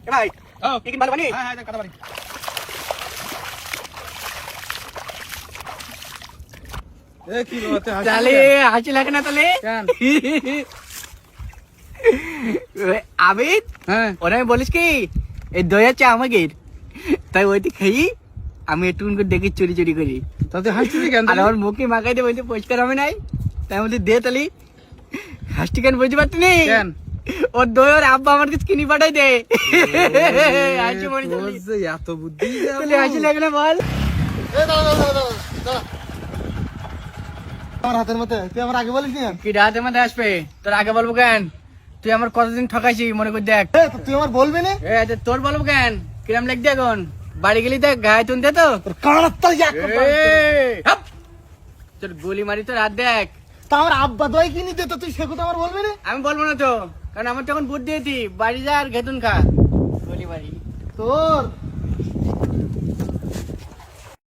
এ ভাই ও কি ভালো বানি হ্যাঁ হ্যাঁ কথা বলি এ কি বলতে তাহলে হাসি লাগে না তাহলে কেন আবিদ হ্যাঁ ওরা বলিস কি এই দই আছে আমাকে তাই ওইটি খেয়ে আমি একটু দেখি চুরি চুরি করি তাতে হাসছিস কেন আর আমার মুখে মাখাই দিয়ে বলতে পরিষ্কার হবে নাই তাই বলতে দে তালি হাসটি কেন বুঝতে পারতি নি কেন ওর দই ওর আব্বা আমার কাছে কিনে পাঠাই দে হাসি মরি তোর যে এত বুদ্ধি তাহলে হাসি লাগে না বল আমার হাতের মধ্যে তুই আমার আগে বলিস নি কি রাতে মধ্যে আসবে তোর আগে বলবো কেন তুই আমার কতদিন ঠকাইছি মনে করে দেখ তুই আমার বলবি না এ তোর বলবো কেন কিরম লাগছে এখন বাড়ি গেলি দেখ গায়ে তুনতে তো তোর কানার তাল এক হাপ! তোর গুলি মারি তোর হাত দেখ তা আমার আব্বা দই কিনি দে তো তুই সে কথা আমার বলবি না আমি বলবো না তো কারণ আমার তখন বুদ্ধি দিতি বাড়ি যা আর ঘেতুন খা গুলি মারি তোর